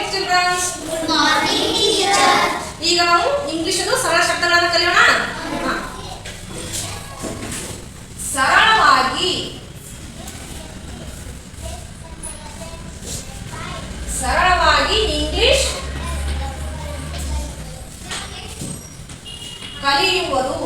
Morning childrens. Good morning teacher. ಈಗ ನಾವು English ಸರಳ ಶಬ್ದಗಳನ್ನು ಕಲಿಯೋಣ. ಸರಳವಾಗಿ ಸರಳವಾಗಿ ಇಂಗ್ಲಿಷ್ ಕಲಿಯುವುದು.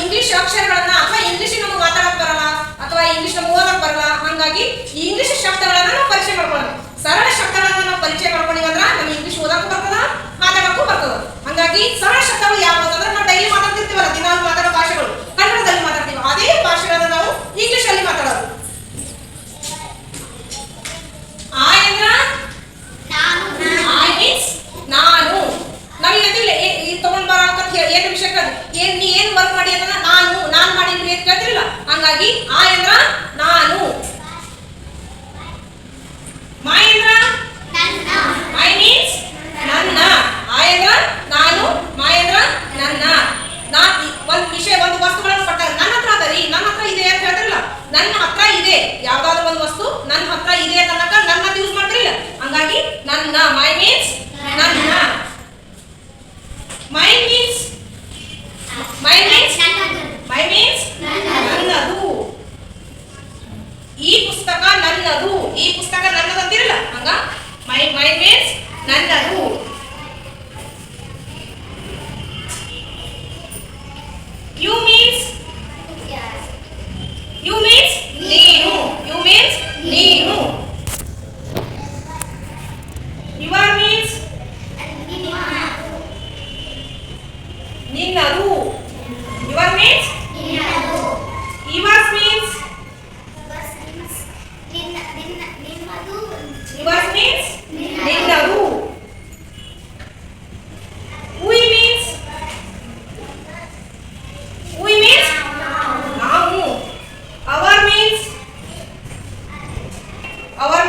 ಇಂಗ್ಲಿಷ್ ಅಕ್ಷರಗಳನ್ನ ಅಥವಾ ಇಂಗ್ಲಿಷ್ ನಮಗೆ ಮಾತಾಡಕ್ ಬರಲ್ಲ ಅಥವಾ ಇಂಗ್ಲಿಷ್ ನಮಗೆ ಓದಕ್ ಬರಲ್ಲ, ಹಂಗಾಗಿ ಇಂಗ್ಲಿಷ್ ಶಬ್ದಗಳನ್ನ ನಾವು ಪರಿಚಯ ಮಾಡ್ಕೊಳ್ಳೋಣ. ಸರಳ ಶಬ್ದಗಳನ್ನ ನಾವು ಪರಿಚಯ ಮಾಡ್ಕೊಂಡಿವಿ ಅಂದ್ರೆ ನಮಗೆ ಇಂಗ್ಲಿಷ್ ಓದಕ್ಕೂ ಬರ್ತದ, ಮಾತಾಡಕ್ಕೂ ಬರ್ತದ. ಹಂಗಾಗಿ ಸರಳ ಶಬ್ದಗಳು ಯಾವುದು ಅಂದ್ರೆ ನಾವು ಡೈಲಿ ಮಾತಾಡ್ತಿರ್ತೀವಲ್ಲ, ದಿನಾಲು ಮಾತಾಡೋ ಭಾಷೆಗಳು ಕನ್ನಡದಲ್ಲಿ ಮಾತಾಡ್ತೀವಿ, ಅದೇ ಭಾಷೆಗಳನ್ನ ನಾವು ಇಂಗ್ಲಿಷ್ ಅಲ್ಲಿ ಮಾತಾಡೋದು. ಐ ಅಂದ್ರ ಐ ಮೀನ್ಸ್ ನಾನು. ನಾವೀಗ ತಗೊಂಡ್ ಬರೋಕಂತ ಏನು ವಿಷಯ ನೀ ಏನ್ ವರ್ಕ್ ಮಾಡಿ ಅಂತ ನಾನು ಮಾಡಿದ್ರಿ ಅಂತ ಕೇಳ್ತಿರಲ್ಲ, ಹಂಗಾಗಿ ಐ ಅಂದ್ರ ನಾನು. ಮೈ ಅಂದ್ರ ಮೈ ಮೀನ್ಸ್ ನನ್ನ. ಐ ಅಂದ್ರ ನಾನು, ಮೈ ಅಂದ್ರ ನನ್ನ. ಒಂದ್ ವಿಷಯ ಒಂದು ವಸ್ತುಗಳನ್ನು ಕೊಟ್ಟಾಗ ನನ್ನ ಹತ್ರ ಅದರಿ, ನನ್ನ ಹತ್ರ ಇದೆ ಅಂತ ಹೇಳ್ತಾರಲ್ಲ, ನನ್ನ ಹತ್ರ ಇದೆ. ಯಾವ್ದಾದ್ರು ಒಂದು ವಸ್ತು ನನ್ನ ಹತ್ರ ಇದೆ ಅನ್ನಕ ನನ್ನ ಯೂಸ್ ಮಾಡ್ತಿರಲಿಲ್ಲ, ಹಂಗಾಗಿ ನನ್ನ. ಮೈ ಮೀನ್ಸ್ ನನ್ನ. ಮೈ ಮೀನ್ಸ್ ನನ್ನದು. ಈ ಪುಸ್ತಕ ನನ್ನದು, ಈ ಪುಸ್ತಕ ನನ್ನದು ಅಂತಿರಲ್ಲ, ಹಂಗ ಮೈ ಮೀನ್ಸ್ ನನ್ನದು. ಯು ಮೀನ್ಸ್ ನೀನು. ಯು ಮೀನ್ಸ್ ನೀನು. ಯುವರ್ ಮೀನ್ಸ್ ನಿನ್ನದು. Your means yours means yours means ನಿನ್ನದು. we means ನಾವು. our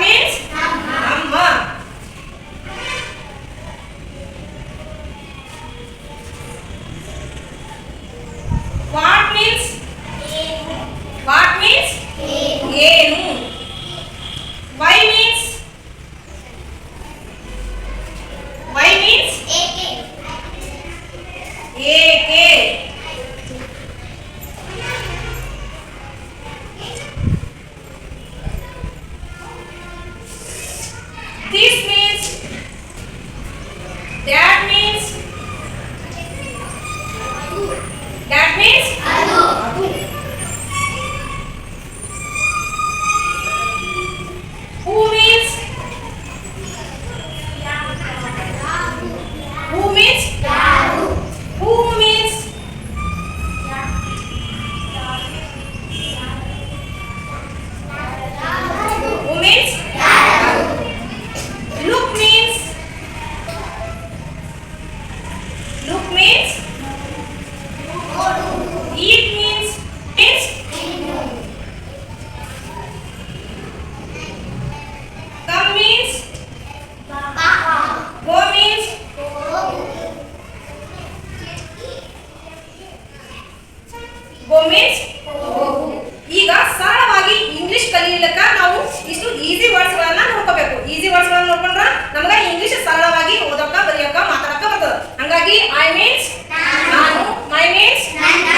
means ನಮ್ಮ. what means ಏನು. why means ಏಕೆ. this means that means ಅದು. who means ಯಾರು. who means ಯಾರು. look means eat means come means go means ಹೋಗು. ಈಗ ಸರಳವಾಗಿ ಇಂಗ್ಲಿಷ್ ಕಲಿಯಲಿಕ್ಕ ನಾವು ಇಷ್ಟು ಈಸಿ ವರ್ಡ್ಸ್ ಗಳನ್ನ ನೋಡ್ಕೋಬೇಕು. ಈಸಿ ವರ್ಡ್ಸ್ ಗಳನ್ನ ನೋಡ್ಕೊಂಡ್ರೆ ನಮಗೆ ಇಂಗ್ಲಿಷ್ ಸರಳವಾಗಿ ಓದಕ್ಕ, ಬರೆಯಕ್ಕ, ಮಾತಾಡಕ್ಕ ಬರ್ತದೆ. ಹಂಗಾಗಿ ಐ ಮೀನ್ಸ್ ನಾನು, ಮೈ ಮೀನ್ಸ್ ನನ್ನ,